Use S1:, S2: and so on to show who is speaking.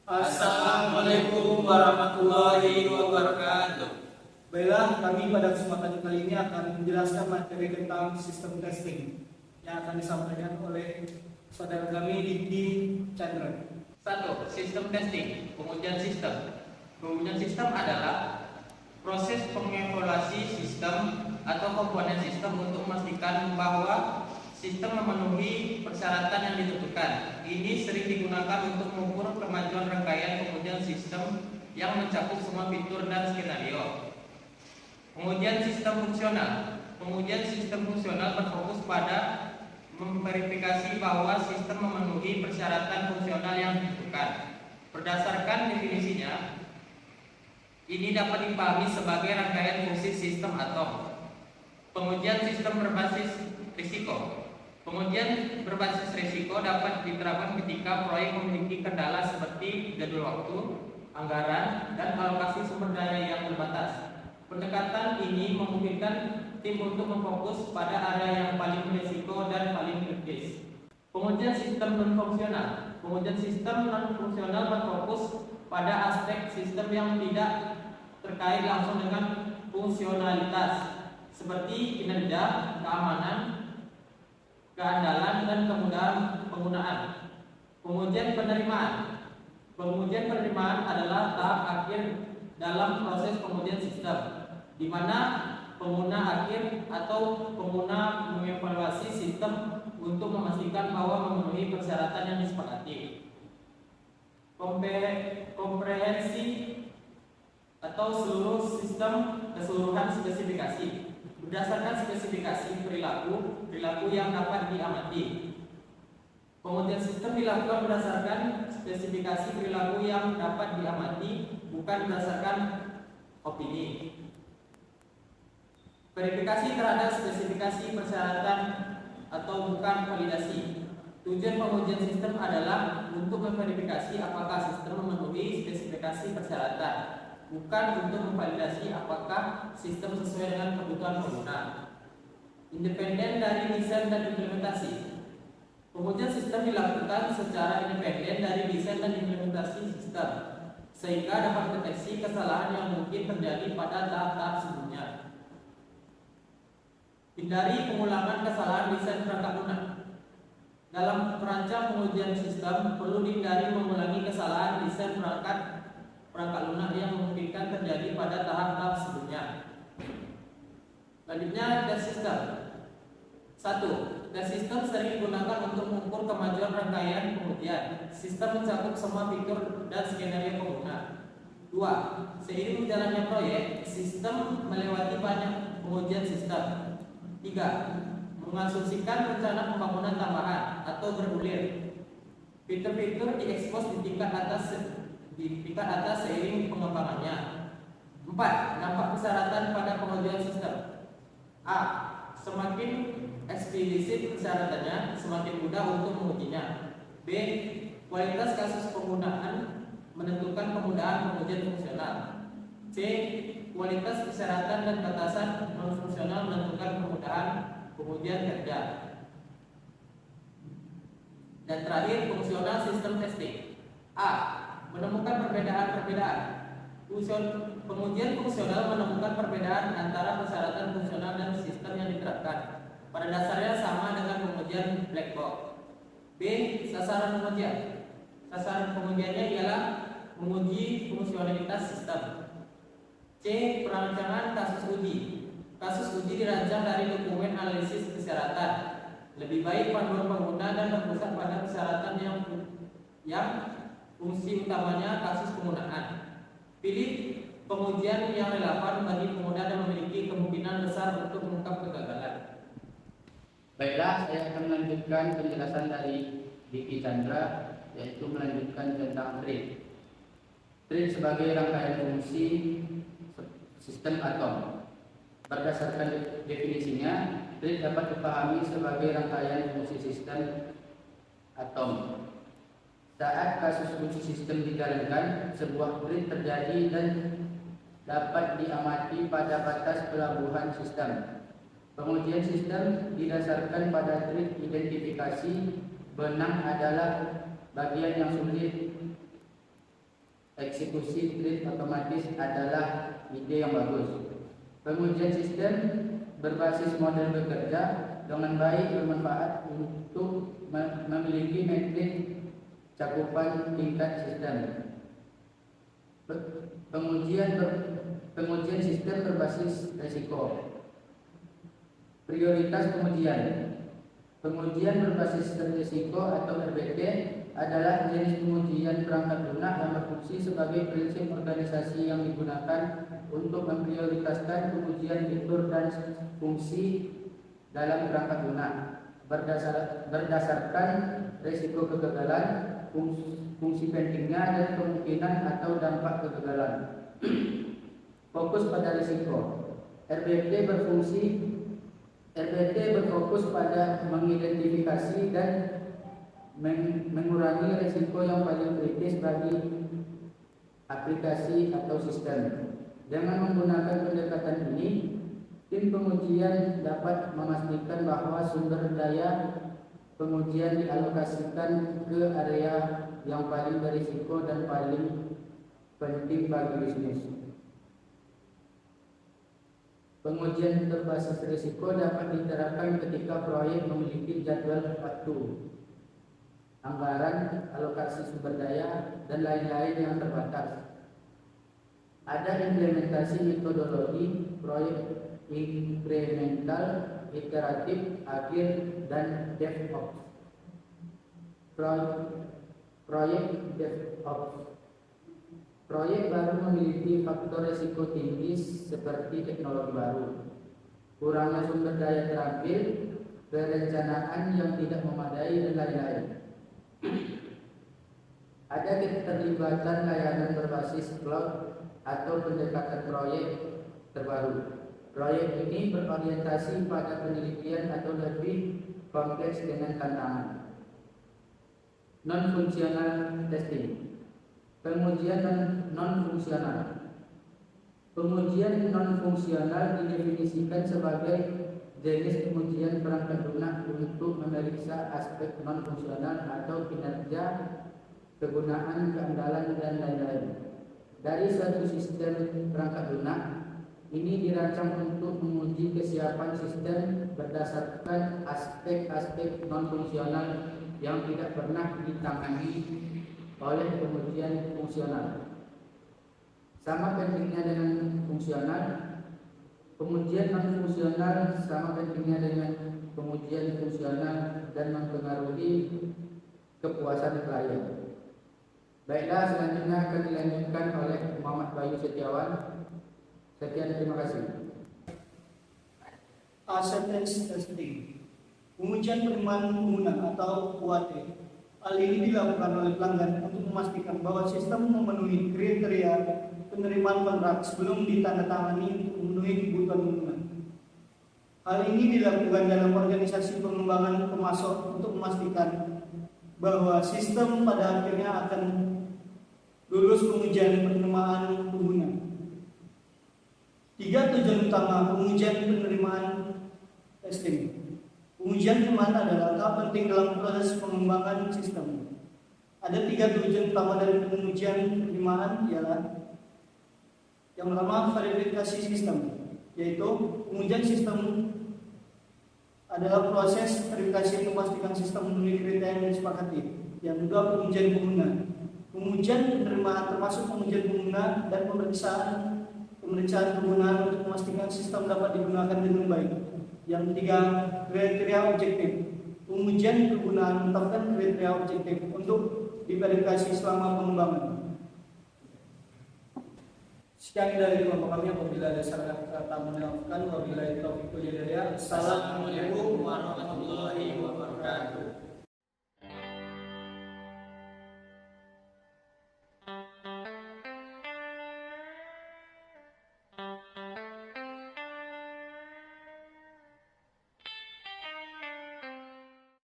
S1: Assalamualaikum warahmatullahi wabarakatuh.
S2: Baiklah, kami pada kesempatan kali ini akan menjelaskan materi tentang sistem testing yang akan disampaikan oleh saudara kami Diki Chandra.
S1: 1. Sistem testing, pengujian sistem. Pengujian sistem adalah proses pengevaluasi sistem atau komponen sistem untuk memastikan bahwa sistem memenuhi persyaratan yang ditentukan. Ini sering digunakan untuk mengukur kemajuan rangkaian pengujian sistem yang mencakup semua fitur dan skenario. Pengujian sistem fungsional. Pengujian sistem fungsional berfokus pada memverifikasi bahwa sistem memenuhi persyaratan fungsional yang ditentukan. Berdasarkan definisinya, ini dapat dipahami sebagai rangkaian fungsi sistem atom. Pengujian sistem berbasis risiko. Pengujian berbasis risiko dapat diterapkan ketika proyek memiliki kendala seperti jadwal waktu, anggaran, dan alokasi sumber daya yang terbatas. Pendekatan ini memungkinkan tim untuk memfokus pada area yang paling berisiko dan paling kritis. Pengujian sistem non-fungsional. Pengujian sistem non-fungsional berfokus pada aspek sistem yang tidak terkait langsung dengan fungsionalitas, seperti kinerja, keamanan, keandalan, dan kemudahan penggunaan. Pengujian penerimaan. Pengujian penerimaan adalah tahap akhir dalam proses pengujian sistem, di mana pengguna akhir atau pengguna mengevaluasi sistem untuk memastikan bahwa memenuhi persyaratan yang disepakati. Komprehensi atau seluruh sistem keseluruhan spesifikasi. Berdasarkan spesifikasi perilaku yang dapat diamati. Pengujian sistem dilakukan berdasarkan spesifikasi perilaku yang dapat diamati, bukan berdasarkan opini. Verifikasi terhadap spesifikasi persyaratan atau bukan validasi. Tujuan pengujian sistem adalah untuk memverifikasi apakah sistem memenuhi spesifikasi persyaratan, bukan untuk memvalidasi apakah sistem sesuai dengan kebutuhan pengguna. Independen dari desain dan implementasi. Pengujian sistem dilakukan secara independen dari desain dan implementasi sistem, sehingga dapat mendeteksi kesalahan yang mungkin terjadi pada tahap-tahap sebelumnya. Hindari pengulangan kesalahan desain perangkat lunak. Dalam merancang pengujian sistem, perlu dihindari mengulangi kesalahan desain perangkat lunak yang memungkinkan terjadi pada tahap-tahap sebelumnya. Selanjutnya, tes sistem. 1. Tes sistem sering digunakan untuk mengukur kemajuan rangkaian pengujian. Sistem mencakup semua fitur dan skenario pengguna. 2. Seiring jalannya proyek, sistem melewati banyak pengujian sistem. 3. Mengasumsikan rencana pembangunan tambahan atau bergulir. Fitur-fitur diekspos di tingkat atas seiring pengembangannya. 4. Dampak persyaratan pada pengujian sistem. A. Semakin eksplisit persyaratannya, semakin mudah untuk mengujinya. B. Kualitas kasus penggunaan menentukan kemudahan pengujian fungsional. C. Kualitas persyaratan dan batasan non-fungsional menentukan kemudahan pengujian kerja. Dan terakhir, fungsional sistem testing. A. Menemukan perbedaan-perbedaan. Pengujian fungsional menemukan perbedaan antara persyaratan fungsional dan sistem yang diterapkan. Pada dasarnya sama dengan pengujian black box. B. Sasaran pengujian. Sasaran pengujiannya ialah menguji fungsionalitas sistem. C. Perancangan kasus uji. Kasus uji dirancang dari dokumen analisis persyaratan. Lebih baik panduan pengguna dan berpusat pada persyaratan yang fungsi utamanya kasus penggunaan. Pilih pengujian yang relevan bagi pengguna dan memiliki kemungkinan besar untuk mengungkap kegagalan.
S3: Baiklah, saya akan melanjutkan penjelasan dari Diki Chandra, yaitu melanjutkan tentang TRID. TRID sebagai rangkaian fungsi sistem atom. Berdasarkan definisinya, TRID dapat dipahami sebagai rangkaian fungsi sistem atom. Saat kasus uji sistem dijalankan, sebuah TRID terjadi dan dapat diamati pada batas pelabuhan sistem. Pengujian sistem didasarkan pada trik identifikasi benang adalah bagian yang sulit eksekusi trade otomatis adalah ide yang bagus. Pengujian sistem berbasis model bekerja dengan baik bermanfaat untuk memiliki metrik cakupan tingkat sistem. Pengujian sistem berbasis risiko. Prioritas pengujian. Pengujian berbasis risiko atau RBT adalah jenis pengujian perangkat lunak yang berfungsi sebagai prinsip organisasi yang digunakan untuk memprioritaskan pengujian fitur dan fungsi dalam perangkat lunak berdasarkan risiko kegagalan, fungsi pentingnya dan kemungkinan atau dampak kegagalan. Fokus pada risiko. RBT berfokus pada mengidentifikasi dan mengurangi risiko yang paling kritis bagi aplikasi atau sistem. Dengan menggunakan pendekatan ini, tim pengujian dapat memastikan bahwa sumber daya pengujian dialokasikan ke area yang paling berisiko dan paling penting bagi bisnis. Pengujian berbasis risiko dapat diterapkan ketika proyek memiliki jadwal waktu, anggaran, alokasi sumber daya, dan lain-lain yang terbatas. Ada implementasi metodologi proyek inkremental, iteratif, agil, dan DevOps. Proyek DevOps. Proyek baru memiliki faktor risiko tinggi seperti teknologi baru, kurangnya sumber daya terampil, perencanaan yang tidak memadai, dan lain-lain. Ada keterlibatan layanan berbasis cloud atau pendekatan proyek terbaru. Proyek ini berorientasi pada penelitian atau lebih kompleks dengan tantangan. Non-functional testing. Pengujian non-fungsional. Pengujian non-fungsional didefinisikan sebagai jenis pengujian perangkat lunak untuk memeriksa aspek non-fungsional atau kinerja, kegunaan, keandalan, dan lain-lain dari suatu sistem perangkat lunak. Ini dirancang untuk menguji kesiapan sistem berdasarkan aspek-aspek non-fungsional yang tidak pernah ditangani oleh pengujian fungsional. Sama pentingnya dengan fungsional, pengujian non-fungsional sama pentingnya dengan pengujian fungsional dan mempengaruhi kepuasan klien. Baiklah, selanjutnya akan dilanjutkan oleh Muhammad Bayu Setiawan. Sekian, terima kasih.
S2: Acceptance testing. Pengujian penerimaan pengguna atau UAT. Hal ini dilakukan oleh pelanggan untuk memastikan bahwa sistem memenuhi kriteria penerimaan kontrak sebelum ditandatangani untuk memenuhi kebutuhan pengguna. Hal ini dilakukan dalam organisasi pengembangan pemasok untuk memastikan bahwa sistem pada akhirnya akan lulus pengujian penerimaan pengguna. 3 tujuan utama pengujian penerimaan testing. Pengujian penerimaan adalah tahap penting dalam proses pengembangan sistem. Ada 3 tujuan utama dari pengujian penerimaan, ialah yang pertama verifikasi sistem, yaitu pengujian sistem adalah proses verifikasi untuk memastikan sistem memenuhi kriteria yang disepakati. Yang kedua, pengujian pengguna. Pengujian penerimaan termasuk pengujian pengguna dan pemeriksaan penggunaan untuk memastikan sistem dapat digunakan dengan baik. Yang ketiga, kriteria objektif. Pengujian kegunaan menetapkan kriteria objektif untuk diverifikasi selama pengembangan. Sekian dari kelompok kami. Apabila ada salah kata menyampaikan, wabillahi taufiq wal hidayah. Assalamualaikum warahmatullahi wabarakatuh.